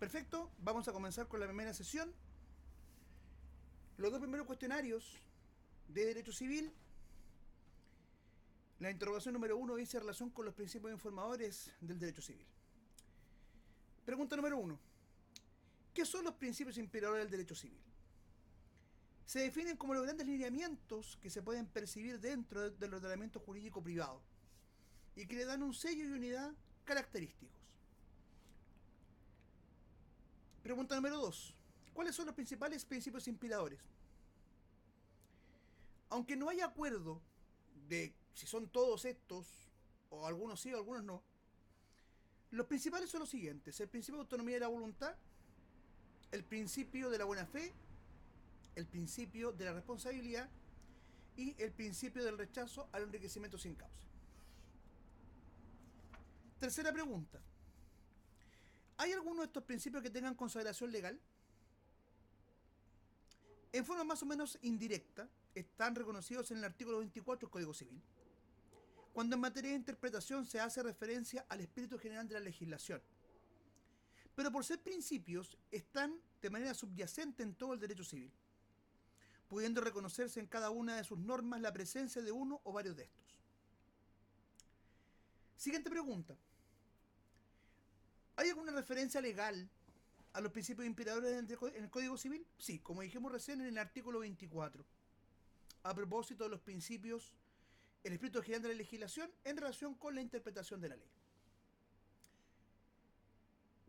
Perfecto, vamos a comenzar con la primera sesión. Los dos primeros cuestionarios de Derecho Civil. La interrogación número 1 dice relación con los principios informadores del Derecho Civil. Pregunta número 1. ¿Qué son los principios inspiradores del Derecho Civil? Se definen como los grandes lineamientos que se pueden percibir dentro del ordenamiento jurídico privado y que le dan un sello y unidad característicos. Pregunta número 2. ¿Cuáles son los principales principios inspiradores? Aunque no hay acuerdo de si son todos estos, o algunos sí o algunos no, los principales son los siguientes: el principio de autonomía de la voluntad, el principio de la buena fe, el principio de la responsabilidad y el principio del rechazo al enriquecimiento sin causa. Tercera pregunta. ¿Hay alguno de estos principios que tengan consagración legal? En forma más o menos indirecta, están reconocidos en el artículo 24 del Código Civil, cuando en materia de interpretación se hace referencia al espíritu general de la legislación. Pero por ser principios, están de manera subyacente en todo el derecho civil, pudiendo reconocerse en cada una de sus normas la presencia de uno o varios de estos. Siguiente pregunta. ¿Hay alguna referencia legal a los principios inspiradores en el Código Civil? Sí, como dijimos recién en el artículo 24, a propósito de los principios, el espíritu general de la legislación en relación con la interpretación de la ley.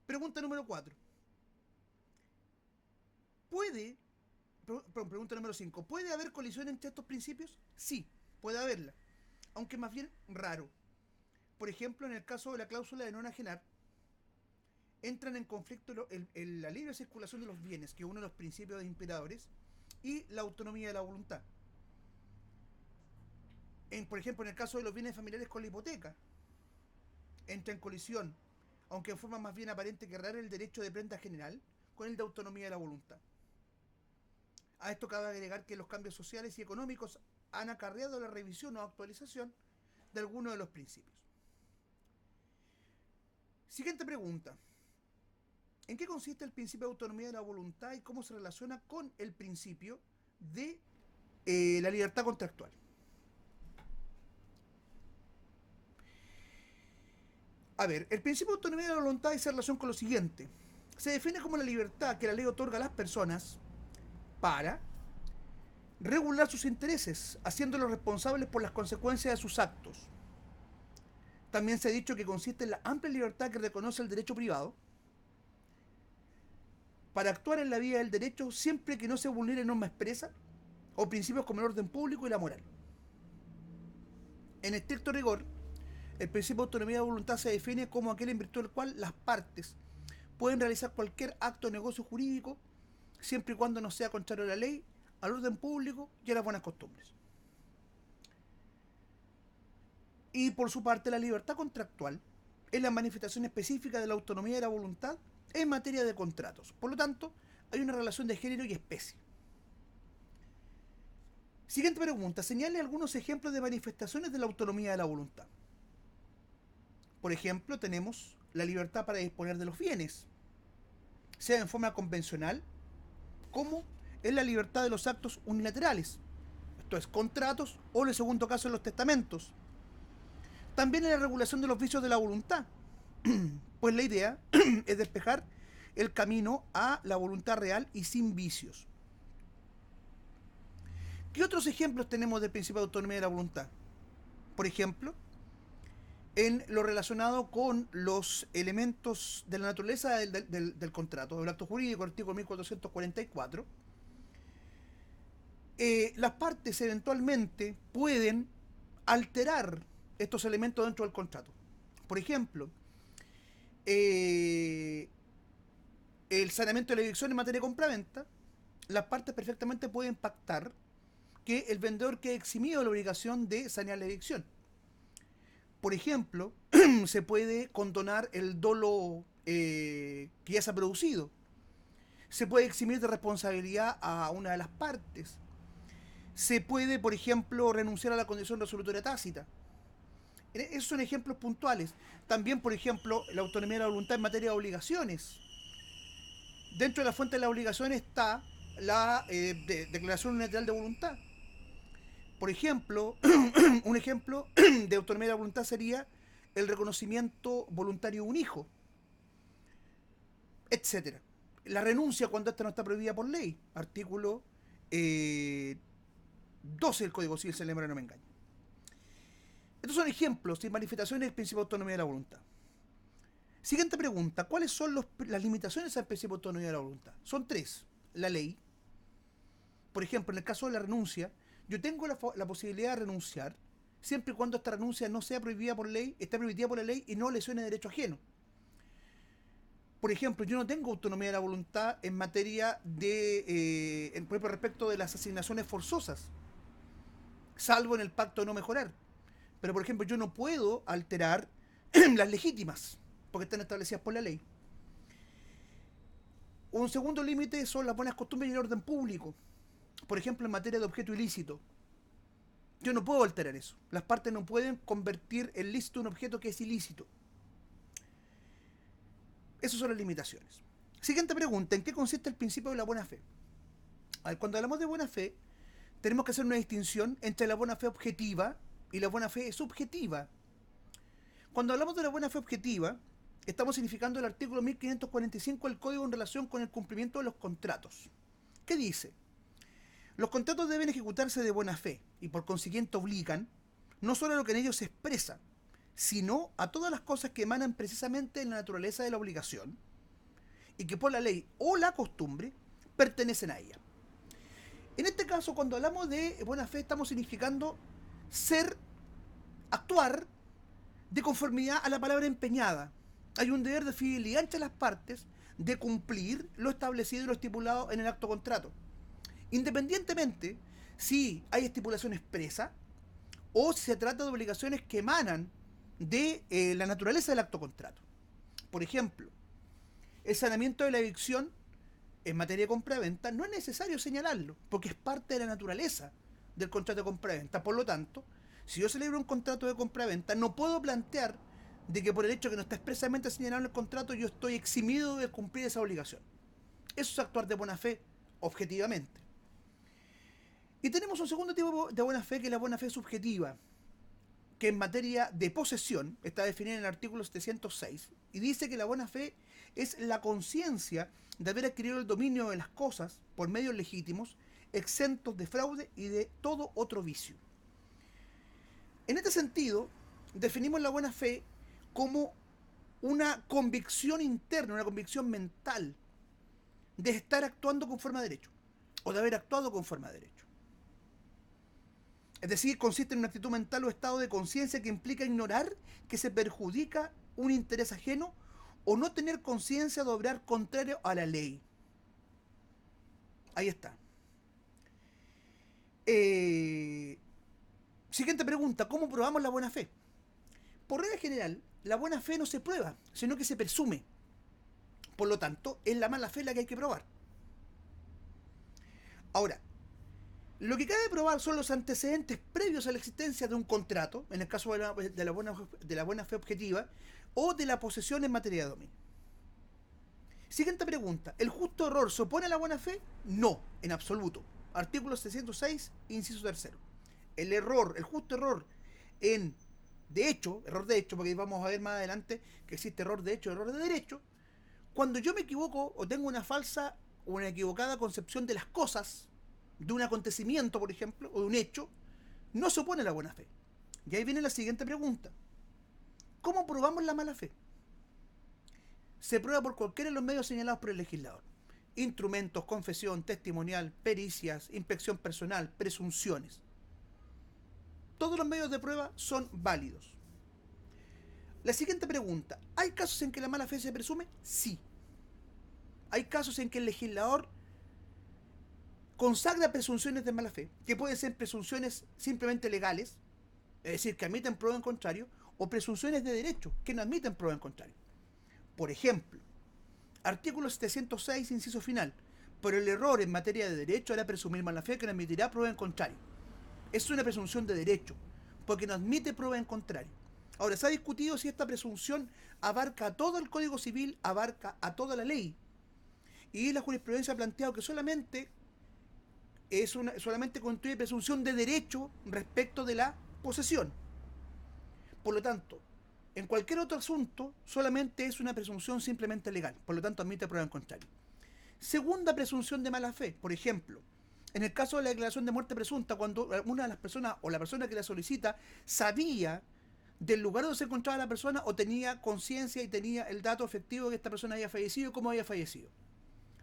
Pregunta número 4. Pregunta número 5. ¿Puede haber colisión entre estos principios? Sí, puede haberla, aunque más bien raro. Por ejemplo, en el caso de la cláusula de no enajenar, entran en conflicto la libre circulación de los bienes, que es uno de los principios inspiradores, y la autonomía de la voluntad. Por ejemplo, en el caso de los bienes familiares con la hipoteca, entra en colisión, aunque en forma más bien aparente que rara, el derecho de prenda general con el de autonomía de la voluntad. A esto cabe agregar que los cambios sociales y económicos han acarreado la revisión o actualización de algunos de los principios. Siguiente pregunta. ¿En qué consiste el principio de autonomía de la voluntad y cómo se relaciona con el principio de la libertad contractual? A ver, el principio de autonomía de la voluntad hace relación con lo siguiente. Se define como la libertad que la ley otorga a las personas para regular sus intereses, haciéndolos responsables por las consecuencias de sus actos. También se ha dicho que consiste en la amplia libertad que reconoce el derecho privado para actuar en la vía del derecho siempre que no se vulnere norma expresa o principios como el orden público y la moral. En estricto rigor, el principio de autonomía de voluntad se define como aquel en virtud del cual las partes pueden realizar cualquier acto o negocio jurídico siempre y cuando no sea contrario a la ley, al orden público y a las buenas costumbres. Y por su parte, la libertad contractual es la manifestación específica de la autonomía de la voluntad en materia de contratos. Por lo tanto, hay una relación de género y especie. Siguiente pregunta. Señale algunos ejemplos de manifestaciones de la autonomía de la voluntad. Por ejemplo, tenemos la libertad para disponer de los bienes, sea en forma convencional, como en la libertad de los actos unilaterales, esto es, contratos, o en el segundo caso, en los testamentos. También en la regulación de los vicios de la voluntad, pues la idea es despejar el camino a la voluntad real y sin vicios. ¿Qué otros ejemplos tenemos del principio de autonomía de la voluntad? Por ejemplo, en lo relacionado con los elementos de la naturaleza del contrato, del acto jurídico, artículo 1444, las partes eventualmente pueden alterar estos elementos dentro del contrato. Por ejemplo, el saneamiento de la evicción en materia de compraventa, las partes perfectamente pueden pactar que el vendedor quede eximido de la obligación de sanear la evicción. Por ejemplo, se puede condonar el dolo que ya se ha producido. Se puede eximir de responsabilidad a una de las partes. Se puede, por ejemplo, renunciar a la condición resolutoria tácita. Esos son ejemplos puntuales. También, por ejemplo, la autonomía de la voluntad en materia de obligaciones. Dentro de la fuente de las obligaciones está la declaración unilateral de voluntad. Por ejemplo, un ejemplo de autonomía de la voluntad sería el reconocimiento voluntario de un hijo, etcétera. La renuncia cuando esta no está prohibida por ley, artículo 12 del Código Civil, si la memoria no me engaña. Estos son ejemplos y manifestaciones del principio de autonomía de la voluntad. Siguiente pregunta, ¿cuáles son las limitaciones al principio de autonomía de la voluntad? Son tres. La ley, por ejemplo, en el caso de la renuncia, yo tengo la posibilidad de renunciar siempre y cuando esta renuncia no sea prohibida por ley, está permitida por la ley y no lesione derecho ajeno. Por ejemplo, yo no tengo autonomía de la voluntad en materia de, por ejemplo, respecto de las asignaciones forzosas, salvo en el pacto de no mejorar. Pero, por ejemplo, yo no puedo alterar las legítimas, porque están establecidas por la ley. Un segundo límite son las buenas costumbres y el orden público. Por ejemplo, en materia de objeto ilícito. Yo no puedo alterar eso. Las partes no pueden convertir el lícito en un objeto que es ilícito. Esas son las limitaciones. Siguiente pregunta, ¿en qué consiste el principio de la buena fe? A ver, cuando hablamos de buena fe, tenemos que hacer una distinción entre la buena fe objetiva y la buena fe subjetiva. Cuando hablamos de la buena fe objetiva, estamos significando el artículo 1545 del Código en relación con el cumplimiento de los contratos. ¿Qué dice? Los contratos deben ejecutarse de buena fe y por consiguiente obligan no solo a lo que en ellos se expresa, sino a todas las cosas que emanan precisamente de la naturaleza de la obligación y que por la ley o la costumbre pertenecen a ella. En este caso, cuando hablamos de buena fe, estamos significando actuar de conformidad a la palabra empeñada. Hay un deber de fidelidad entre las partes de cumplir lo establecido y lo estipulado en el acto contrato, independientemente si hay estipulación expresa o si se trata de obligaciones que emanan de la naturaleza del acto contrato. Por ejemplo, el saneamiento de la evicción en materia de compra-venta no es necesario señalarlo, porque es parte de la naturaleza del contrato de compra-venta. Por lo tanto, si yo celebro un contrato de compra-venta, no puedo plantear de que por el hecho de que no está expresamente señalado en el contrato, yo estoy eximido de cumplir esa obligación. Eso es actuar de buena fe, objetivamente. Y tenemos un segundo tipo de buena fe, que es la buena fe subjetiva, que en materia de posesión está definida en el artículo 706 y dice que la buena fe es la conciencia de haber adquirido el dominio de las cosas por medios legítimos, exentos de fraude y de todo otro vicio. En este sentido, definimos la buena fe como una convicción interna, una convicción mental de estar actuando conforme a derecho o de haber actuado conforme a derecho. Es decir, consiste en una actitud mental o estado de conciencia que implica ignorar que se perjudica un interés ajeno o no tener conciencia de obrar contrario a la ley. Ahí está. Siguiente pregunta, ¿cómo probamos la buena fe? Por regla general, la buena fe no se prueba, sino que se presume. Por lo tanto, es la mala fe la que hay que probar. Ahora, lo que cabe probar son los antecedentes previos a la existencia de un contrato, en el caso de la buena fe objetiva, o de la posesión en materia de dominio. Siguiente pregunta, ¿el justo error se opone a la buena fe? No, en absoluto. Artículo 606, inciso tercero. El justo error error de hecho, porque vamos a ver más adelante que existe error de hecho, error de derecho, cuando yo me equivoco o tengo una falsa o una equivocada concepción de las cosas, de un acontecimiento, por ejemplo, o de un hecho, no se opone a la buena fe. Y ahí viene la siguiente pregunta. ¿Cómo probamos la mala fe? Se prueba por cualquiera de los medios señalados por el legislador. Instrumentos, confesión, testimonial, pericias, inspección personal, presunciones. Todos los medios de prueba son válidos. La siguiente pregunta. ¿Hay casos en que la mala fe se presume? Sí. Hay casos en que el legislador consagra presunciones de mala fe, que pueden ser presunciones simplemente legales, es decir, que admiten prueba en contrario, o presunciones de derecho, que no admiten prueba en contrario. Por ejemplo, artículo 706, inciso final, por el error en materia de derecho hará presumir mala fe que no admitirá prueba en contrario. Es una presunción de derecho, porque no admite prueba en contrario. Ahora, se ha discutido si esta presunción abarca a todo el Código Civil, abarca a toda la ley. Y la jurisprudencia ha planteado que solamente construye presunción de derecho respecto de la posesión. Por lo tanto, en cualquier otro asunto solamente es una presunción simplemente legal, por lo tanto admite prueba en contrario. Segunda presunción de mala fe, por ejemplo, en el caso de la declaración de muerte presunta, cuando una de las personas o la persona que la solicita sabía del lugar donde se encontraba la persona o tenía conciencia y tenía el dato efectivo de que esta persona había fallecido y cómo había fallecido.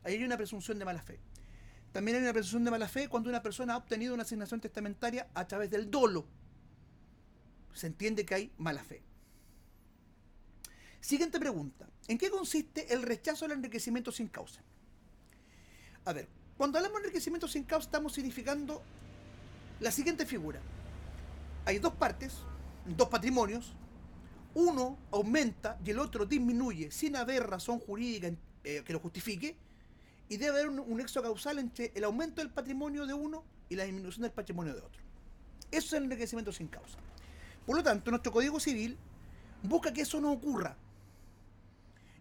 Ahí hay una presunción de mala fe. También hay una presunción de mala fe cuando una persona ha obtenido una asignación testamentaria a través del dolo. Se entiende que hay mala fe. Siguiente pregunta. ¿En qué consiste el rechazo al enriquecimiento sin causa? A ver, cuando hablamos de enriquecimiento sin causa estamos significando la siguiente figura. Hay dos partes, dos patrimonios, uno aumenta y el otro disminuye sin haber razón jurídica que lo justifique, y debe haber un nexo causal entre el aumento del patrimonio de uno y la disminución del patrimonio de otro. Eso es el enriquecimiento sin causa. Por lo tanto, nuestro Código Civil busca que eso no ocurra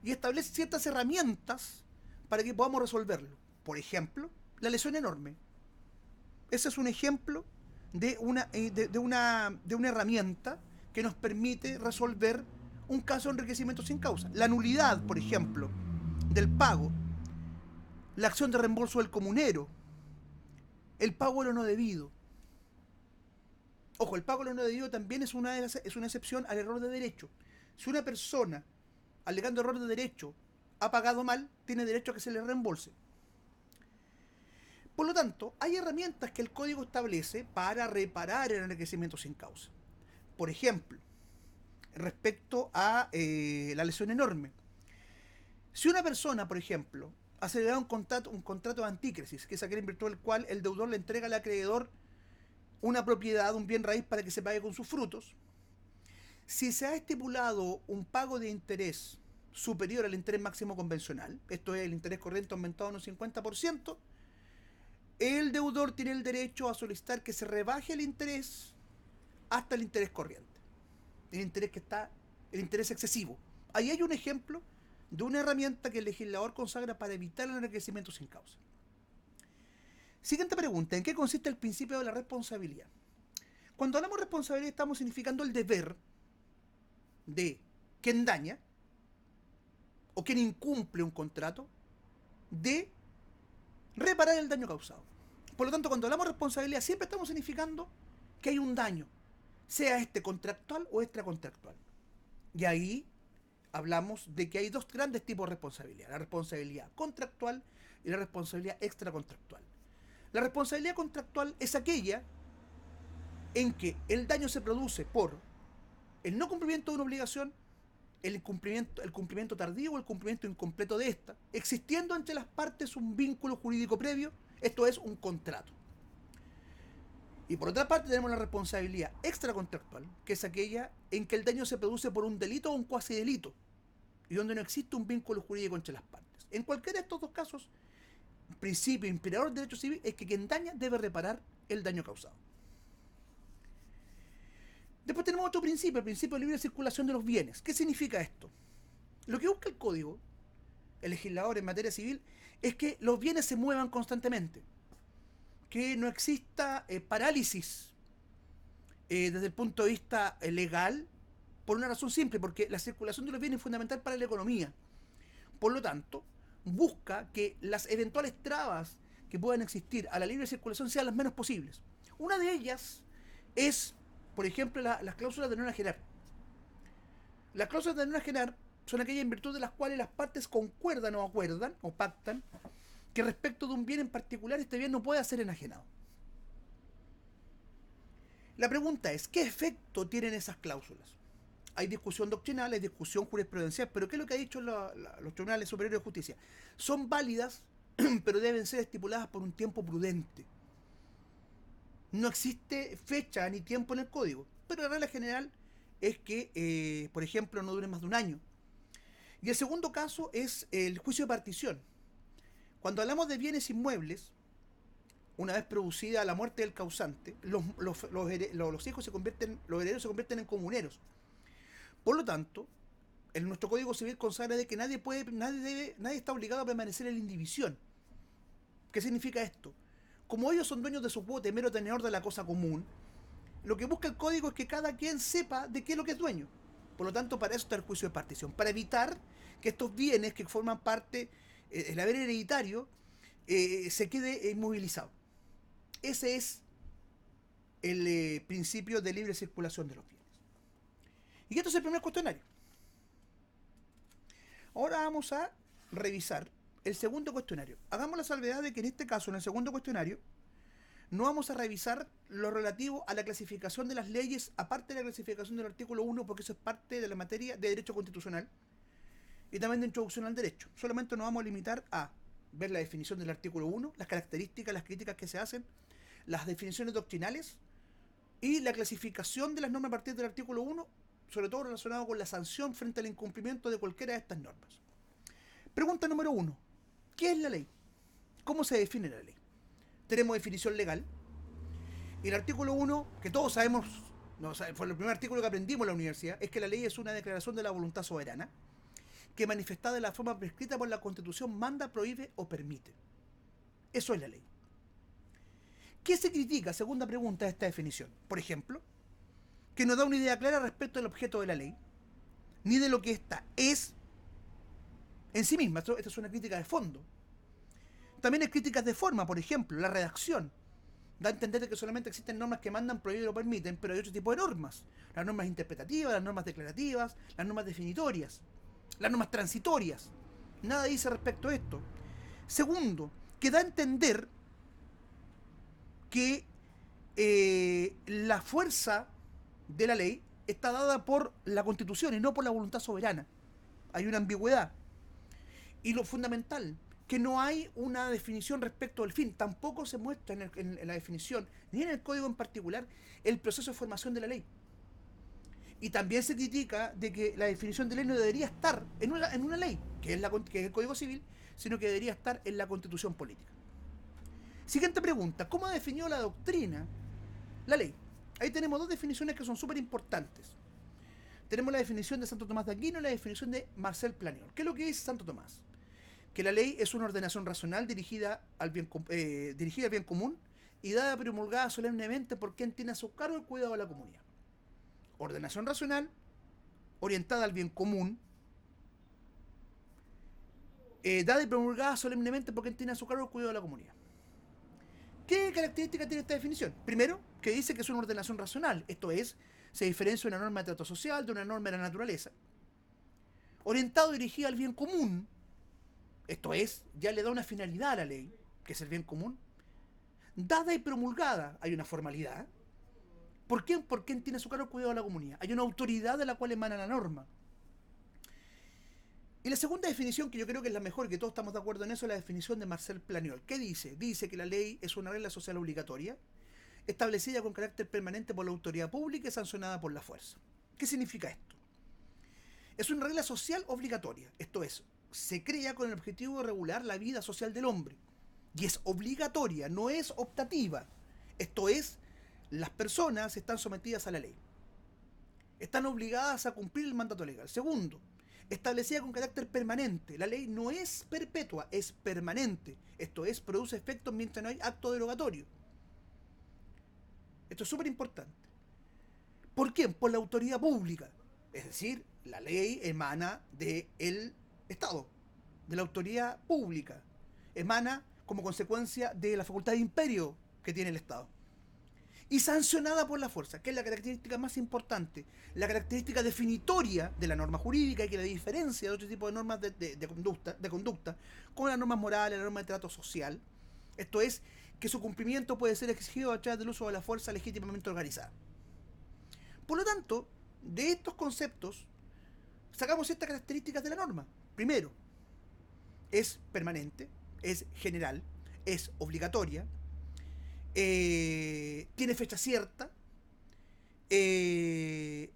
y establece ciertas herramientas para que podamos resolverlo. Por ejemplo, la lesión enorme. Ese es un ejemplo de una herramienta que nos permite resolver un caso de enriquecimiento sin causa. La nulidad, por ejemplo, del pago, la acción de reembolso del comunero, el pago de lo no debido. Ojo, el pago de lo no debido también es una excepción al error de derecho. Si una persona, alegando error de derecho, ha pagado mal, tiene derecho a que se le reembolse. Por lo tanto, hay herramientas que el código establece para reparar el enriquecimiento sin causa. Por ejemplo, respecto a la lesión enorme. Si una persona, por ejemplo, ha celebrado un contrato de antícresis, que es aquel en virtud del cual el deudor le entrega al acreedor una propiedad, un bien raíz para que se pague con sus frutos, si se ha estipulado un pago de interés superior al interés máximo convencional, esto es el interés corriente aumentado en un 50%, el deudor tiene el derecho a solicitar que se rebaje el interés hasta el interés corriente, el interés excesivo. Ahí hay un ejemplo de una herramienta que el legislador consagra para evitar el enriquecimiento sin causa. Siguiente pregunta, ¿en qué consiste el principio de la responsabilidad? Cuando hablamos de responsabilidad estamos significando el deber de quien daña o quien incumple un contrato de reparar el daño causado. Por lo tanto, cuando hablamos de responsabilidad siempre estamos significando que hay un daño, sea este contractual o extracontractual. Y ahí hablamos de que hay dos grandes tipos de responsabilidad, la responsabilidad contractual y la responsabilidad extracontractual. La responsabilidad contractual es aquella en que el daño se produce por el no cumplimiento de una obligación, el cumplimiento tardío o el cumplimiento incompleto de esta, existiendo entre las partes un vínculo jurídico previo, esto es un contrato. Y por otra parte tenemos la responsabilidad extracontractual, que es aquella en que el daño se produce por un delito o un cuasi delito, y donde no existe un vínculo jurídico entre las partes. En cualquiera de estos dos casos, el principio inspirador del derecho civil es que quien daña debe reparar el daño causado. Después tenemos otro principio, el principio de libre circulación de los bienes. ¿Qué significa esto? Lo que busca el código, el legislador en materia civil, es que los bienes se muevan constantemente, que no exista parálisis desde el punto de vista legal, por una razón simple, porque la circulación de los bienes es fundamental para la economía. Por lo tanto, busca que las eventuales trabas que puedan existir a la libre circulación sean las menos posibles. Una de ellas es, por ejemplo, las cláusulas de no enajenar. Las cláusulas de no enajenar son aquellas en virtud de las cuales las partes concuerdan o acuerdan o pactan que respecto de un bien en particular este bien no puede ser enajenado. La pregunta es, ¿qué efecto tienen esas cláusulas? Hay discusión doctrinal, hay discusión jurisprudencial, pero ¿qué es lo que ha dicho los tribunales superiores de justicia? Son válidas, pero deben ser estipuladas por un tiempo prudente. No existe fecha ni tiempo en el código, pero la regla general es que, por ejemplo, no dure más de un año. Y el segundo caso es el juicio de partición. Cuando hablamos de bienes inmuebles, una vez producida la muerte del causante, los hijos los herederos se convierten en comuneros. Por lo tanto, en nuestro Código Civil consagra de que nadie está obligado a permanecer en la indivisión. ¿Qué significa esto? Como ellos son dueños de su cuota y mero tenedor de la cosa común, lo que busca el código es que cada quien sepa de qué es lo que es dueño. Por lo tanto, para eso está el juicio de partición, para evitar que estos bienes que forman parte del haber hereditario se quede inmovilizado. Ese es el principio de libre circulación de los bienes. Y esto es el primer cuestionario. Ahora vamos a revisar el segundo cuestionario. Hagamos la salvedad de que en este caso, en el segundo cuestionario, no vamos a revisar lo relativo a la clasificación de las leyes, aparte de la clasificación del artículo 1, porque eso es parte de la materia de derecho constitucional y también de introducción al derecho. Solamente nos vamos a limitar a ver la definición del artículo 1, las características, las críticas que se hacen, las definiciones doctrinales y la clasificación de las normas a partir del artículo 1, sobre todo relacionado con la sanción frente al incumplimiento de cualquiera de estas normas. Pregunta número 1. ¿Qué es la ley? ¿Cómo se define la ley? Tenemos definición legal. Y el artículo 1, que todos sabemos, no, fue el primer artículo que aprendimos en la universidad, es que la ley es una declaración de la voluntad soberana que manifestada de la forma prescrita por la Constitución manda, prohíbe o permite. Eso es la ley. ¿Qué se critica? Segunda pregunta de esta definición. Por ejemplo, que no da una idea clara respecto al objeto de la ley, ni de lo que ésta es en sí misma. Esta es una crítica de fondo. También hay críticas de forma, por ejemplo, la redacción. Da a entender que solamente existen normas que mandan, prohíben o permiten, pero hay otro tipo de normas. Las normas interpretativas, las normas declarativas, las normas definitorias, las normas transitorias. Nada dice respecto a esto. Segundo, que da a entender que la fuerza de la ley está dada por la Constitución y no por la voluntad soberana. Hay una ambigüedad. Y lo fundamental, que no hay una definición respecto al fin. Tampoco se muestra en la definición, ni en el código en particular, el proceso de formación de la ley. Y también se critica de que la definición de ley no debería estar en una ley, que es el Código Civil, sino que debería estar en la Constitución política. Siguiente pregunta. ¿Cómo ha definido la doctrina la ley? Ahí tenemos dos definiciones que son súper importantes. Tenemos la definición de Santo Tomás de Aquino y la definición de Marcel Planiol. ¿Qué es lo que dice Santo Tomás? Que la ley es una ordenación racional dirigida al bien común y dada promulgada solemnemente por quien tiene a su cargo el cuidado de la comunidad. Ordenación racional, orientada al bien común, dada y promulgada solemnemente por quien tiene a su cargo el cuidado de la comunidad. ¿Qué característica tiene esta definición? Primero, que dice que es una ordenación racional, esto es, se diferencia una norma de trato social de una norma de la naturaleza. Orientado y dirigido al bien común, esto es, ya le da una finalidad a la ley, que es el bien común. Dada y promulgada, hay una formalidad. ¿Por qué? ¿Por quién tiene a su cargo el cuidado de la comunidad? Hay una autoridad de la cual emana la norma. Y la segunda definición, que yo creo que es la mejor, que todos estamos de acuerdo en eso, es la definición de Marcel Planiol. ¿Qué dice? Dice que la ley es una regla social obligatoria, establecida con carácter permanente por la autoridad pública y sancionada por la fuerza. ¿Qué significa esto? Es una regla social obligatoria, esto es, se crea con el objetivo de regular la vida social del hombre. Y es obligatoria, no es optativa. Esto es, las personas están sometidas a la ley. Están obligadas a cumplir el mandato legal. Segundo, establecida con carácter permanente. La ley no es perpetua, es permanente. Esto es, produce efectos mientras no hay acto derogatorio. Esto es súper importante. ¿Por quién? Por la autoridad pública. Es decir, la ley emana del Estado, de la autoridad pública. Emana como consecuencia de la facultad de imperio que tiene el Estado. Y sancionada por la fuerza, que es la característica más importante, la característica definitoria de la norma jurídica y que la diferencia de otro tipo de normas de conducta, como las normas morales, las normas de trato social. Esto es, que su cumplimiento puede ser exigido a través del uso de la fuerza legítimamente organizada. Por lo tanto, de estos conceptos, sacamos estas características de la norma. Primero, es permanente, es general, es obligatoria, tiene fecha cierta,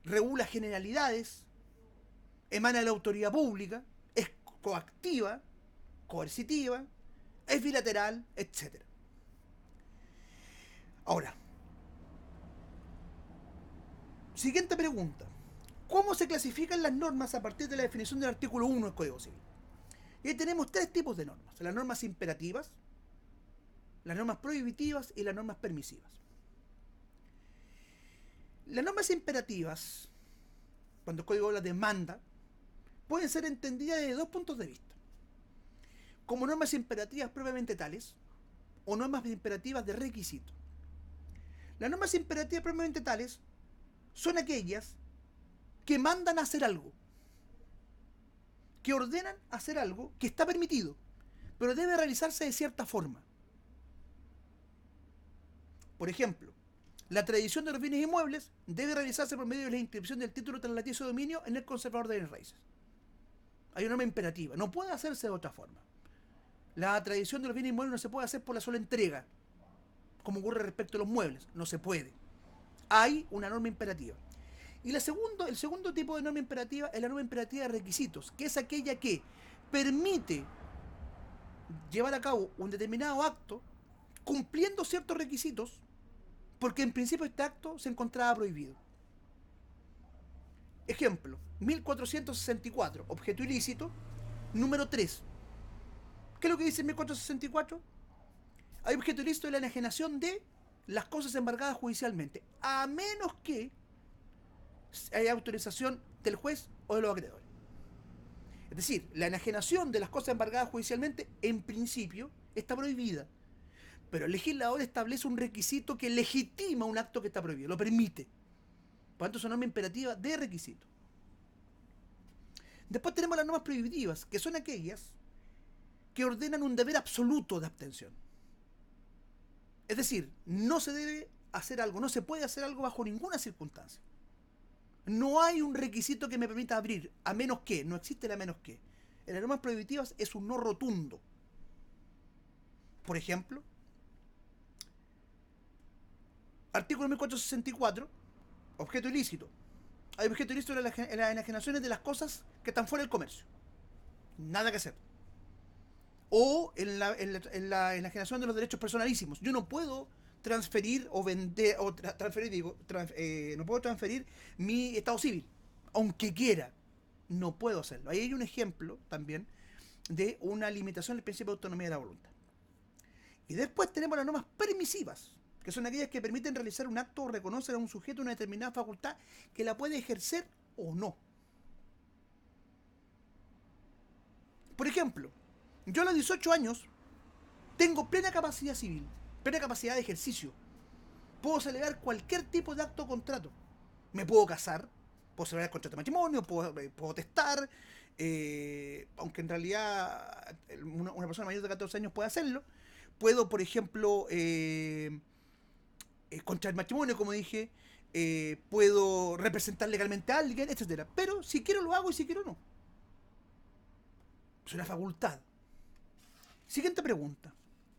regula generalidades, emana de la autoridad pública, es coactiva, coercitiva, es bilateral, etc. Ahora, siguiente pregunta. ¿Cómo se clasifican las normas a partir de la definición del artículo 1 del Código Civil? Y ahí tenemos tres tipos de normas: las normas imperativas, las normas prohibitivas y las normas permisivas. Las normas imperativas, cuando el código habla de manda, pueden ser entendidas desde dos puntos de vista: como normas imperativas propiamente tales o normas imperativas de requisito. Las normas imperativas propiamente tales son aquellas que mandan a hacer algo, que ordenan hacer algo que está permitido, pero debe realizarse de cierta forma. Por ejemplo, la tradición de los bienes inmuebles debe realizarse por medio de la inscripción del título traslaticio de dominio en el conservador de bienes raíces. Hay una norma imperativa, no puede hacerse de otra forma. La tradición de los bienes inmuebles no se puede hacer por la sola entrega, como ocurre respecto a los muebles, no se puede. Hay una norma imperativa. Y el segundo tipo de norma imperativa es la norma imperativa de requisitos, que es aquella que permite llevar a cabo un determinado acto cumpliendo ciertos requisitos, porque en principio este acto se encontraba prohibido. Ejemplo, 1464, objeto ilícito, número 3. ¿Qué es lo que dice 1464? Hay objeto ilícito de la enajenación de las cosas embargadas judicialmente, a menos que haya autorización del juez o de los acreedores. Es decir, la enajenación de las cosas embargadas judicialmente, en principio, está prohibida. Pero el legislador establece un requisito que legitima un acto que está prohibido, lo permite. Por lo tanto, es una norma imperativa de requisito. Después tenemos las normas prohibitivas, que son aquellas que ordenan un deber absoluto de abstención. Es decir, no se debe hacer algo, no se puede hacer algo bajo ninguna circunstancia. No hay un requisito que me permita abrir, a menos que, no existe el a menos que. En las normas prohibitivas es un no rotundo. Por ejemplo, artículo 1464, objeto ilícito. Hay objeto ilícito en las enajenaciones de las cosas que están fuera del comercio. Nada que hacer. O en la enajenación de los derechos personalísimos. Yo no puedo transferir o vender, o no puedo transferir mi estado civil, aunque quiera. No puedo hacerlo. Ahí hay un ejemplo también de una limitación del principio de autonomía de la voluntad. Y después tenemos las normas permisivas, que son aquellas que permiten realizar un acto o reconocer a un sujeto una determinada facultad que la puede ejercer o no. Por ejemplo, yo a los 18 años tengo plena capacidad civil, plena capacidad de ejercicio. Puedo celebrar cualquier tipo de acto o contrato. Me puedo casar, puedo celebrar el contrato de matrimonio, puedo testar, aunque en realidad una persona mayor de 14 años puede hacerlo. Puedo, por ejemplo, contraer matrimonio, como dije, puedo representar legalmente a alguien, etcétera. Pero si quiero lo hago y si quiero no. Es una facultad. Siguiente pregunta,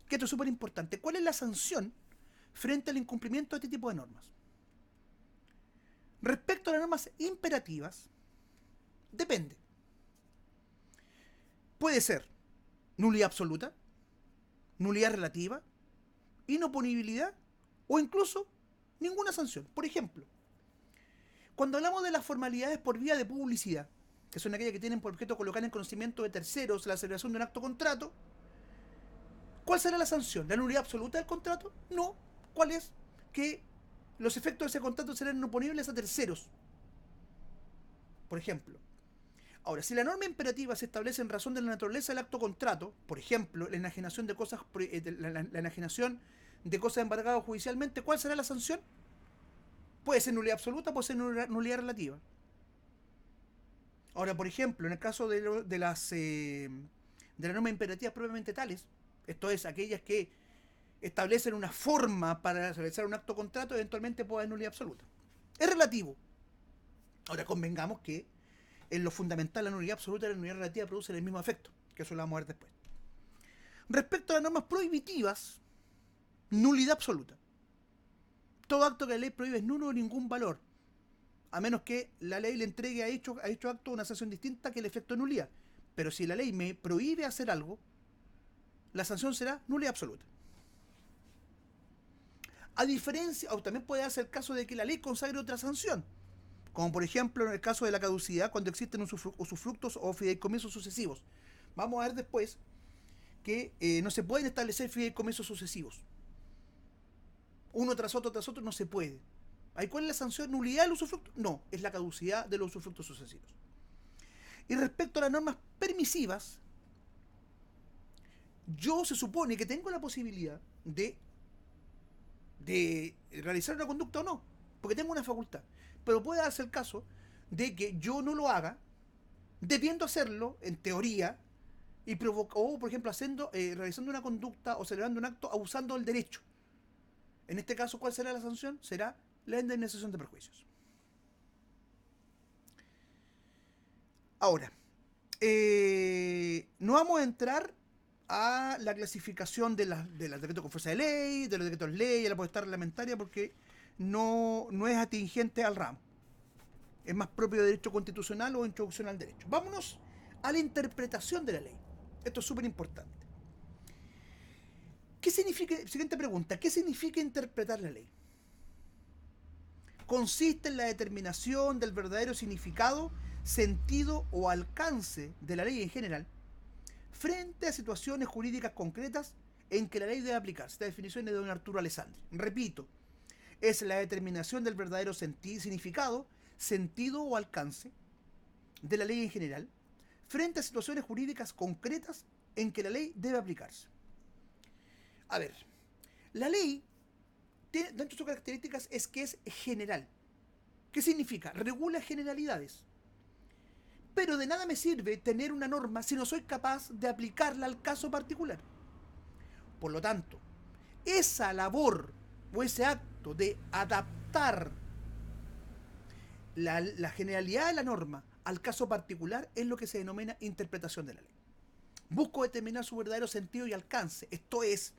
que esto es súper importante. ¿Cuál es la sanción frente al incumplimiento de este tipo de normas? Respecto a las normas imperativas, depende. Puede ser nulidad absoluta, nulidad relativa, inoponibilidad o incluso ninguna sanción. Por ejemplo, cuando hablamos de las formalidades por vía de publicidad, que son aquellas que tienen por objeto colocar en conocimiento de terceros la celebración de un acto contrato, ¿cuál será la sanción? ¿La nulidad absoluta del contrato? No. ¿Cuál es? Que los efectos de ese contrato serán inoponibles a terceros. Por ejemplo. Ahora, si la norma imperativa se establece en razón de la naturaleza del acto contrato, por ejemplo, la enajenación de cosas, la enajenación de cosas embargadas judicialmente, ¿cuál será la sanción? Puede ser nulidad absoluta, puede ser nulidad relativa. Ahora, por ejemplo, en el caso de las normas imperativas propiamente tales, esto es, aquellas que establecen una forma para realizar un acto contrato, eventualmente puede haber nulidad absoluta. Es relativo. Ahora, convengamos que en lo fundamental la nulidad absoluta y la nulidad relativa producen el mismo efecto, que eso lo vamos a ver después. Respecto a las normas prohibitivas, nulidad absoluta. Todo acto que la ley prohíbe es nulo de ningún valor, a menos que la ley le entregue a dicho acto una sanción distinta que el efecto de nulidad. Pero si la ley me prohíbe hacer algo, la sanción será nulidad absoluta. A diferencia, o también puede darse el caso de que la ley consagre otra sanción, como por ejemplo en el caso de la caducidad cuando existen usufructos o fideicomisos sucesivos. Vamos a ver después que no se pueden establecer fideicomisos sucesivos. Uno tras otro no se puede. ¿Hay cuál es la sanción? ¿Nulidad del usufructo? No, es la caducidad de los usufructos sucesivos. Y respecto a las normas permisivas, yo se supone que tengo la posibilidad de realizar una conducta o no, porque tengo una facultad. Pero puede darse el caso de que yo no lo haga, debiendo hacerlo, en teoría, o por ejemplo realizando una conducta o celebrando un acto abusando del derecho. En este caso, ¿cuál será la sanción? Será la indemnización de perjuicios. Ahora, no vamos a entrar a la clasificación de los decretos con fuerza de ley, de los decretos de ley, a la potestad reglamentaria, porque no es atingente al ramo. Es más propio de derecho constitucional o introducción al derecho. Vámonos a la interpretación de la ley. Esto es súper importante. ¿Qué significa? Siguiente pregunta. ¿Qué significa interpretar la ley? Consiste en la determinación del verdadero significado, sentido o alcance de la ley en general frente a situaciones jurídicas concretas en que la ley debe aplicarse. Esta definición es de don Arturo Alessandri. Repito, es la determinación del verdadero significado, sentido o alcance de la ley en general frente a situaciones jurídicas concretas en que la ley debe aplicarse. A ver, la ley, dentro de sus características, es que es general. ¿Qué significa? Regula generalidades. Pero de nada me sirve tener una norma si no soy capaz de aplicarla al caso particular. Por lo tanto, esa labor o ese acto de adaptar la generalidad de la norma al caso particular es lo que se denomina interpretación de la ley. Busco determinar su verdadero sentido y alcance, esto es,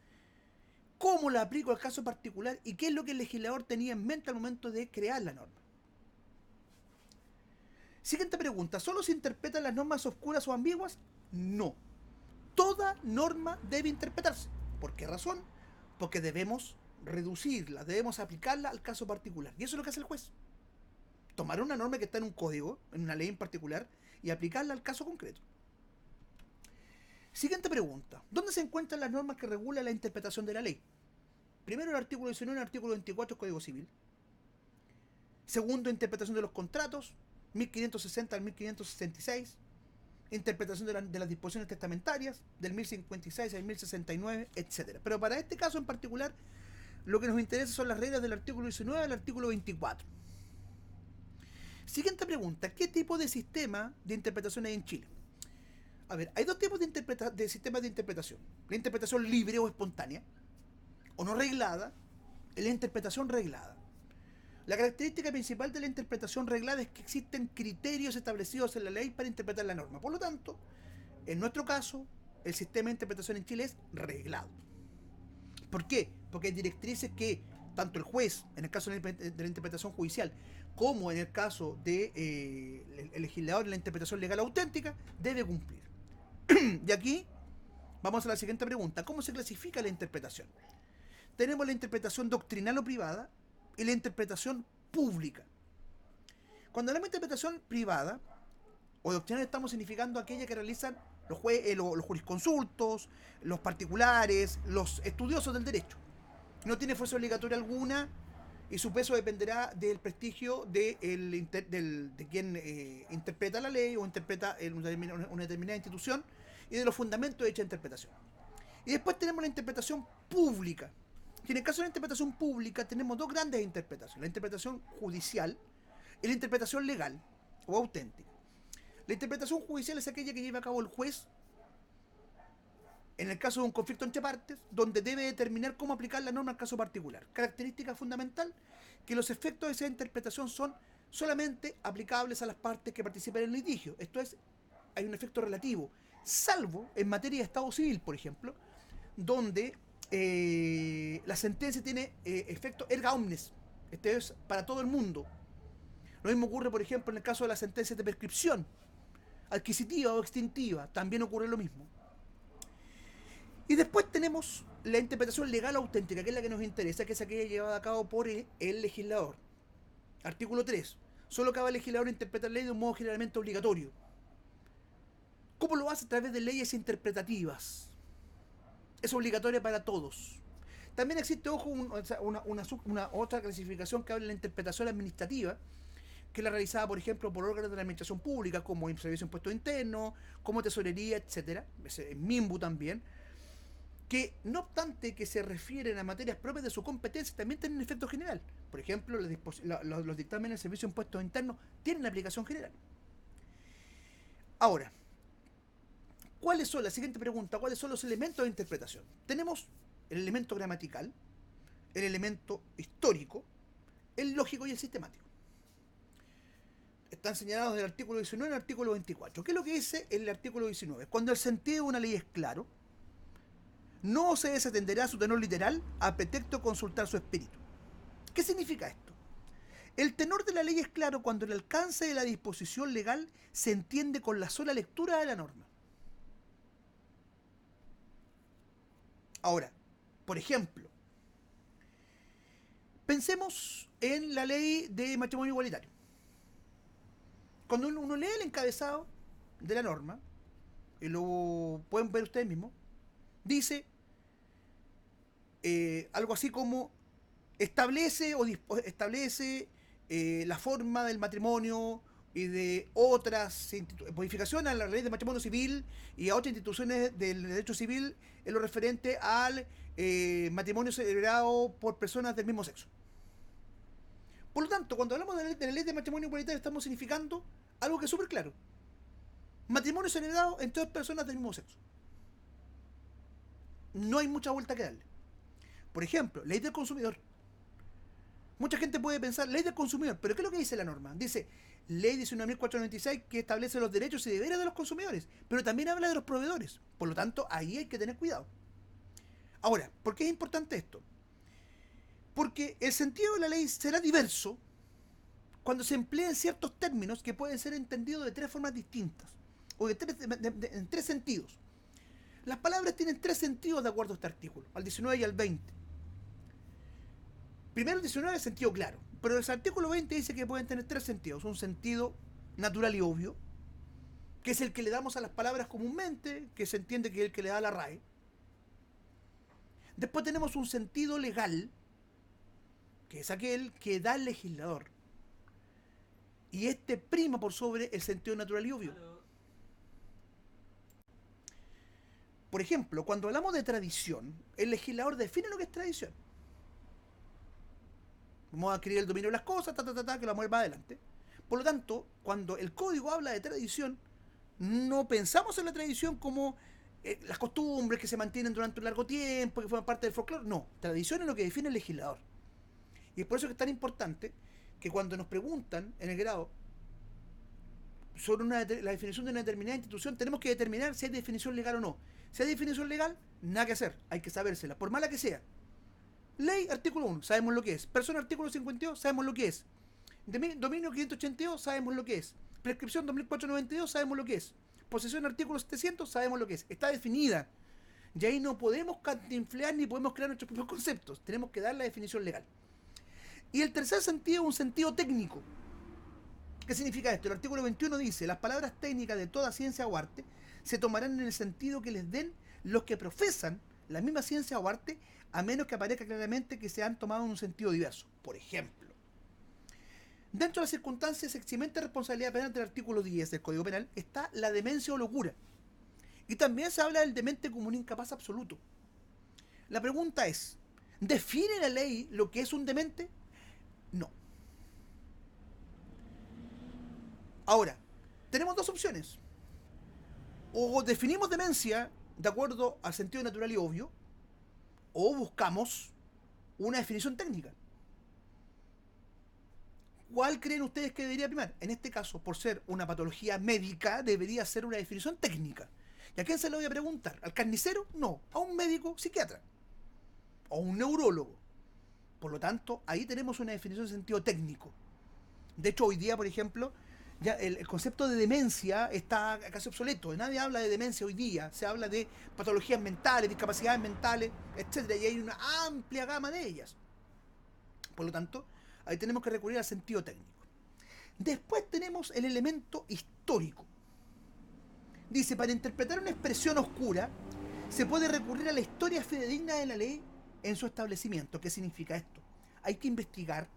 cómo la aplico al caso particular y qué es lo que el legislador tenía en mente al momento de crear la norma. Siguiente pregunta, ¿solo se interpretan las normas oscuras o ambiguas? No. Toda norma debe interpretarse. ¿Por qué razón? Porque debemos reducirla, debemos aplicarla al caso particular. Y eso es lo que hace el juez. Tomar una norma que está en un código, en una ley en particular, y aplicarla al caso concreto. Siguiente pregunta. ¿Dónde se encuentran las normas que regulan la interpretación de la ley? Primero, el artículo 19 y el artículo 24 del Código Civil. Segundo, interpretación de los contratos, 1560 al 1566. Interpretación de las disposiciones testamentarias, del 1056 al 1069, etc. Pero para este caso en particular, lo que nos interesa son las reglas del artículo 19 al artículo 24. Siguiente pregunta. ¿Qué tipo de sistema de interpretación hay en Chile? A ver, hay dos tipos de sistemas de interpretación. La interpretación libre o espontánea, o no reglada, y la interpretación reglada. La característica principal de la interpretación reglada es que existen criterios establecidos en la ley para interpretar la norma. Por lo tanto, en nuestro caso, el sistema de interpretación en Chile es reglado. ¿Por qué? Porque hay directrices que tanto el juez, en el caso de la interpretación judicial, como en el caso de el legislador en la interpretación legal auténtica, debe cumplir. Y aquí vamos a la siguiente pregunta. ¿Cómo se clasifica la interpretación? Tenemos la interpretación doctrinal o privada y la interpretación pública. Cuando hablamos de interpretación privada o doctrinal estamos significando aquella que realizan los jurisconsultos, los particulares, los estudiosos del derecho. No tiene fuerza obligatoria alguna y su peso dependerá del prestigio de quien interpreta la ley o interpreta una determinada institución y de los fundamentos de dicha interpretación. Y después tenemos la interpretación pública. Y en el caso de la interpretación pública tenemos dos grandes interpretaciones, la interpretación judicial y la interpretación legal o auténtica. La interpretación judicial es aquella que lleva a cabo el juez en el caso de un conflicto entre partes, donde debe determinar cómo aplicar la norma al caso particular. Característica fundamental, que los efectos de esa interpretación son solamente aplicables a las partes que participan en el litigio. Esto es, hay un efecto relativo, salvo en materia de Estado civil, por ejemplo, donde la sentencia tiene efecto erga omnes. Este es para todo el mundo. Lo mismo ocurre, por ejemplo, en el caso de las sentencias de prescripción, adquisitiva o extintiva, también ocurre lo mismo. Y después tenemos la interpretación legal auténtica, que es la que nos interesa, que es aquella llevada a cabo por el legislador. Artículo 3. Solo cabe al legislador interpretar la ley de un modo generalmente obligatorio. ¿Cómo lo hace? A través de leyes interpretativas. Es obligatoria para todos. También existe, ojo, una otra clasificación que habla de la interpretación administrativa, que es la realizada, por ejemplo, por órganos de la administración pública, como el Servicio de Impuestos Internos, como Tesorería, etcétera, MIMBU también, que no obstante que se refieren a materias propias de su competencia, también tienen efecto general. Por ejemplo, los dictámenes del Servicio de Impuestos Internos tienen aplicación general. Ahora, ¿cuáles son? La siguiente pregunta, ¿cuáles son los elementos de interpretación? Tenemos el elemento gramatical, el elemento histórico, el lógico y el sistemático. Están señalados del artículo 19 al artículo 24. ¿Qué es lo que dice el artículo 19? Cuando el sentido de una ley es claro, no se desatenderá su tenor literal a pretexto de consultar su espíritu. ¿Qué significa esto? El tenor de la ley es claro cuando el alcance de la disposición legal se entiende con la sola lectura de la norma. Ahora, por ejemplo, pensemos en la ley de matrimonio igualitario. Cuando uno lee el encabezado de la norma, y lo pueden ver ustedes mismos, dice algo así como establece la forma del matrimonio y de otras modificaciones a la ley de matrimonio civil y a otras instituciones del derecho civil en lo referente al matrimonio celebrado por personas del mismo sexo. Por lo tanto, cuando hablamos de la ley de matrimonio igualitario, estamos significando algo que es súper claro: matrimonio celebrado entre dos personas del mismo sexo. No hay mucha vuelta que darle. Por ejemplo, ley del consumidor. Mucha gente puede pensar, ley del consumidor, pero ¿qué es lo que dice la norma? Dice, ley 19.496, que establece los derechos y deberes de los consumidores, pero también habla de los proveedores. Por lo tanto, ahí hay que tener cuidado. Ahora, ¿por qué es importante esto? Porque el sentido de la ley será diverso cuando se empleen ciertos términos que pueden ser entendidos de tres formas distintas, o en tres sentidos. Las palabras tienen tres sentidos de acuerdo a este artículo, al 19 y al 20. Primero el 19 es sentido claro, pero el artículo 20 dice que pueden tener tres sentidos. Un sentido natural y obvio, que es el que le damos a las palabras comúnmente, que se entiende que es el que le da la RAE. Después tenemos un sentido legal, que es aquel que da el legislador. Y este prima por sobre el sentido natural y obvio. Por ejemplo, cuando hablamos de tradición, el legislador define lo que es tradición. Vamos a adquirir el dominio de las cosas, que lo vamos a ver más adelante. Por lo tanto, cuando el código habla de tradición, no pensamos en la tradición como las costumbres que se mantienen durante un largo tiempo, que forman parte del folclore. No, tradición es lo que define el legislador. Y es por eso que es tan importante que cuando nos preguntan en el grado sobre la definición de una determinada institución, tenemos que determinar si hay definición legal o no. Si hay definición legal, nada que hacer, hay que sabérsela, por mala que sea. Ley, artículo 1, sabemos lo que es. Persona, artículo 52, sabemos lo que es. Dominio 582, sabemos lo que es. Prescripción 2492, sabemos lo que es. Posesión, artículo 700, sabemos lo que es. Está definida. Y ahí no podemos cantinflear ni podemos crear nuestros propios conceptos. Tenemos que dar la definición legal. Y el tercer sentido es un sentido técnico. ¿Qué significa esto? El artículo 21 dice: las palabras técnicas de toda ciencia o arte se tomarán en el sentido que les den los que profesan la misma ciencia o arte, a menos que aparezca claramente que se han tomado en un sentido diverso. Por ejemplo, dentro de las circunstancias eximente de responsabilidad penal del artículo 10 del Código Penal está la demencia o locura. Y también se habla del demente como un incapaz absoluto. La pregunta es, ¿define la ley lo que es un demente? No. Ahora, tenemos dos opciones. O definimos demencia de acuerdo al sentido natural y obvio, o buscamos una definición técnica. ¿Cuál creen ustedes que debería primar? En este caso, por ser una patología médica, debería ser una definición técnica. ¿Y a quién se lo voy a preguntar? ¿Al carnicero? No, a un médico psiquiatra o un neurólogo. Por lo tanto, ahí tenemos una definición de sentido técnico. De hecho, hoy día, por ejemplo, ya el concepto de demencia está casi obsoleto. Nadie habla de demencia hoy día. Se habla de patologías mentales, discapacidades mentales, etcétera, y hay una amplia gama de ellas. Por lo tanto, ahí tenemos que recurrir al sentido técnico. Después tenemos el elemento histórico. Dice, para interpretar una expresión oscura, se puede recurrir a la historia fidedigna de la ley en su establecimiento. ¿Qué significa esto? Hay que investigar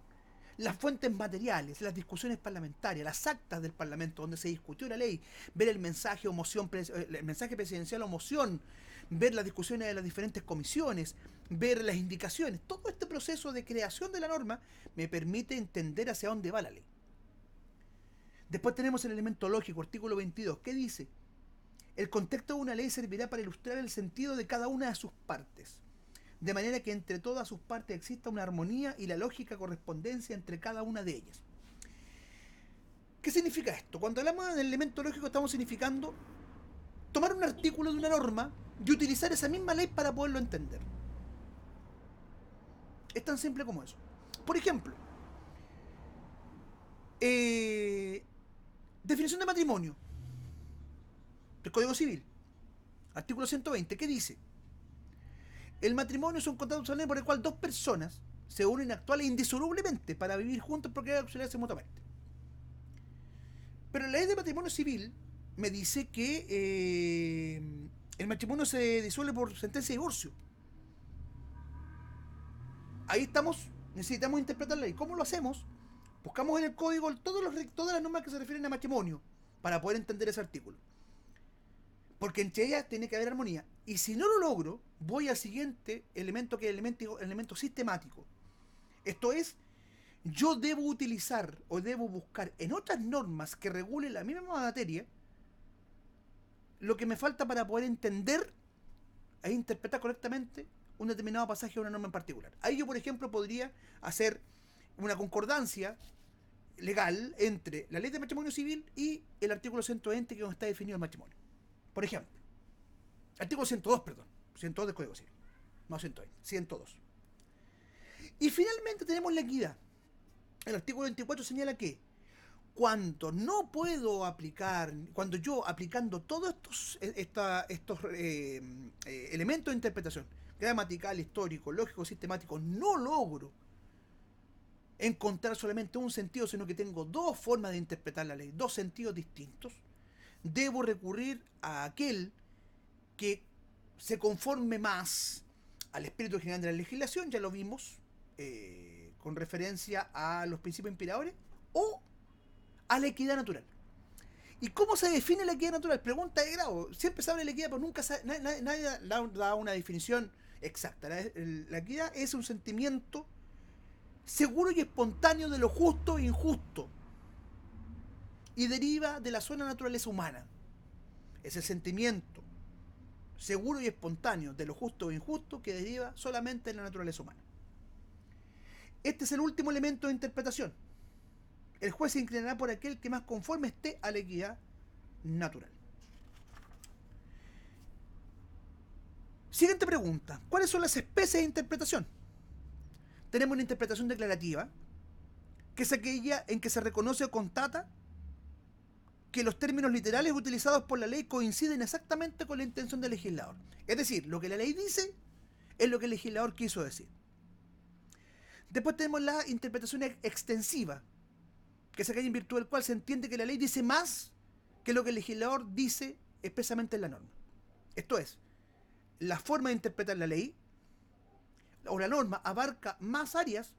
las fuentes materiales, las discusiones parlamentarias, las actas del Parlamento donde se discutió la ley, ver el mensaje o moción, el mensaje presidencial o moción, ver las discusiones de las diferentes comisiones, ver las indicaciones. Todo este proceso de creación de la norma me permite entender hacia dónde va la ley. Después tenemos el elemento lógico, artículo 22, que dice: el contexto de una ley servirá para ilustrar el sentido de cada una de sus partes, de manera que entre todas sus partes exista una armonía y la lógica correspondencia entre cada una de ellas. ¿Qué significa esto? Cuando hablamos del elemento lógico estamos significando tomar un artículo de una norma y utilizar esa misma ley para poderlo entender. Es tan simple como eso. Por ejemplo, definición de matrimonio del Código Civil, artículo 120, ¿qué dice? El matrimonio es un contrato solemne por el cual dos personas se unen actual e indisolublemente para vivir juntos porque hay que auxiliarse mutuamente. Pero la ley de matrimonio civil me dice que el matrimonio se disuelve por sentencia de divorcio. Ahí estamos, necesitamos interpretar la ley. ¿Cómo lo hacemos? Buscamos en el código todas las normas que se refieren a matrimonio para poder entender ese artículo. Porque entre ellas tiene que haber armonía. Y si no lo logro, voy al siguiente elemento, que es el elemento sistemático. Esto es, yo debo utilizar o debo buscar en otras normas que regulen la misma materia lo que me falta para poder entender e interpretar correctamente un determinado pasaje de una norma en particular. Ahí yo, por ejemplo, podría hacer una concordancia legal entre la ley de matrimonio civil y el artículo 120 que está definido el matrimonio. Por ejemplo, artículo 102, perdón, 102 del Código Civil, no 120, 102. Y finalmente tenemos la equidad. El artículo 24 señala que cuando no puedo aplicar, cuando yo aplicando todos estos elementos de interpretación, gramatical, histórico, lógico, sistemático, no logro encontrar solamente un sentido, sino que tengo dos formas de interpretar la ley, dos sentidos distintos, debo recurrir a aquel que se conforme más al espíritu general de la legislación, ya lo vimos, con referencia a los principios inspiradores, o a la equidad natural. ¿Y cómo se define la equidad natural? Pregunta de grado. Siempre se habla de la equidad, pero nunca nadie da una definición exacta. La equidad es un sentimiento seguro y espontáneo de lo justo e injusto, y deriva de la sola naturaleza humana. Es el sentimiento seguro y espontáneo de lo justo e injusto que deriva solamente de la naturaleza humana. Este es el último elemento de interpretación. El juez se inclinará por aquel que más conforme esté a la equidad natural. Siguiente pregunta. ¿Cuáles son las especies de interpretación? Tenemos una interpretación declarativa, que es aquella en que se reconoce o constata que los términos literales utilizados por la ley coinciden exactamente con la intención del legislador. Es decir, lo que la ley dice es lo que el legislador quiso decir. Después tenemos la interpretación extensiva, que es aquella en virtud del cual se entiende que la ley dice más que lo que el legislador dice expresamente en la norma. Esto es, la forma de interpretar la ley o la norma abarca más áreas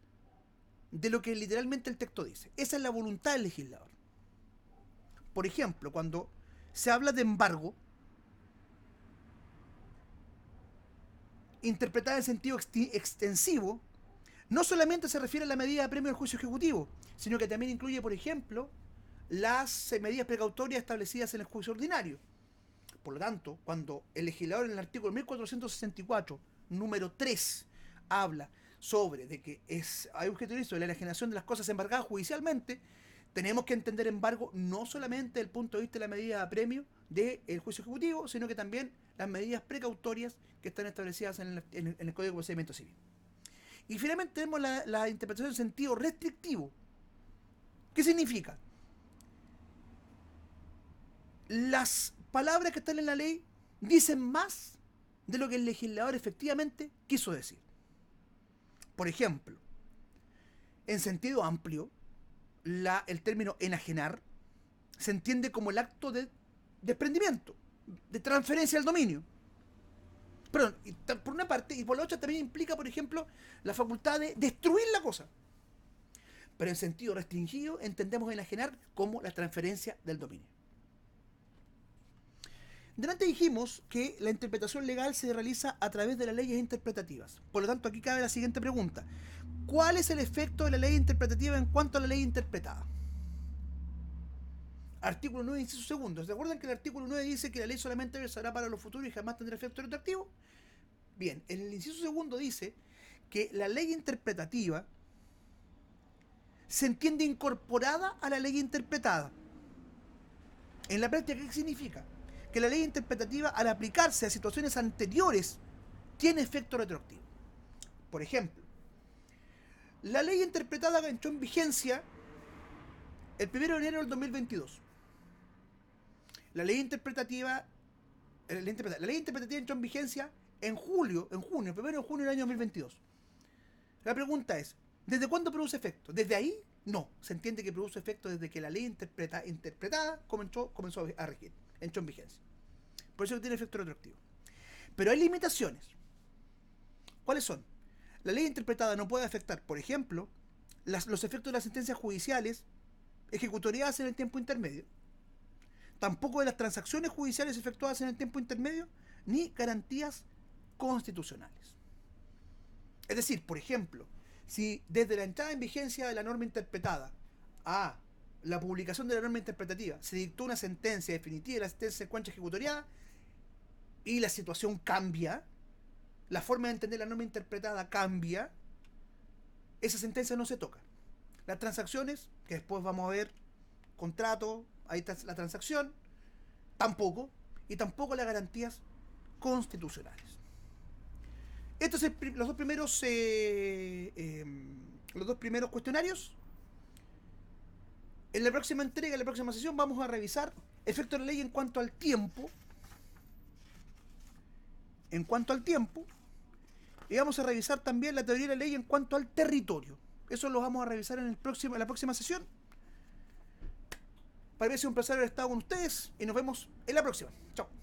de lo que literalmente el texto dice. Esa es la voluntad del legislador. Por ejemplo, cuando se habla de embargo, interpretada en sentido extensivo, no solamente se refiere a la medida de apremio del juicio ejecutivo, sino que también incluye, por ejemplo, las medidas precautorias establecidas en el juicio ordinario. Por lo tanto, cuando el legislador en el artículo 1464, número 3, habla sobre de que hay objeto ilícito de la enajenación de las cosas embargadas judicialmente, tenemos que entender embargo no solamente desde el punto de vista de la medida de apremio del juicio ejecutivo, sino que también las medidas precautorias que están establecidas en el Código de Procedimiento Civil. Y finalmente tenemos la interpretación en sentido restrictivo. ¿Qué significa? Las palabras que están en la ley dicen más de lo que el legislador efectivamente quiso decir. Por ejemplo, en sentido amplio, el término enajenar se entiende como el acto de desprendimiento, de transferencia del dominio. Perdón, por una parte, y por la otra también implica, por ejemplo, la facultad de destruir la cosa. Pero en sentido restringido entendemos enajenar como la transferencia del dominio. Delante dijimos que la interpretación legal se realiza a través de las leyes interpretativas. Por lo tanto, aquí cabe la siguiente pregunta. ¿Cuál es el efecto de la ley interpretativa en cuanto a la ley interpretada? Artículo 9, inciso segundo. ¿Se acuerdan que el artículo 9 dice que la ley solamente versará para los futuros y jamás tendrá efecto retroactivo? Bien, en el inciso segundo dice que la ley interpretativa se entiende incorporada a la ley interpretada. En la práctica, ¿qué significa? Que la ley interpretativa, al aplicarse a situaciones anteriores, tiene efecto retroactivo. Por ejemplo, la ley interpretada entró en vigencia el 1 de enero del 2022. La ley interpretativa entró en vigencia en junio, el 1 de junio del año 2022. La pregunta es, ¿desde cuándo produce efecto? ¿Desde ahí? No. Se entiende que produce efecto desde que la ley interpretada comenzó a regir, entró en vigencia. Por eso tiene efecto retroactivo. Pero hay limitaciones. ¿Cuáles son? La ley interpretada no puede afectar, por ejemplo, los efectos de las sentencias judiciales ejecutoriadas en el tiempo intermedio, tampoco de las transacciones judiciales efectuadas en el tiempo intermedio, ni garantías constitucionales. Es decir, por ejemplo, si desde la entrada en vigencia de la norma interpretada a la publicación de la norma interpretativa se dictó una sentencia definitiva de la sentencia de cuancha ejecutoriada y la situación cambia, la forma de entender la norma interpretada cambia, esa sentencia no se toca. Las transacciones, que después vamos a ver, contrato, ahí está la transacción, tampoco, y tampoco las garantías constitucionales. Estos son los dos primeros cuestionarios. En la próxima entrega, en la próxima sesión, vamos a revisar efectos de la ley en cuanto al tiempo. Y vamos a revisar también la teoría de la ley en cuanto al territorio. Eso lo vamos a revisar en la próxima sesión. Para mí ha sido un placer haber estado con ustedes y nos vemos en la próxima. Chao.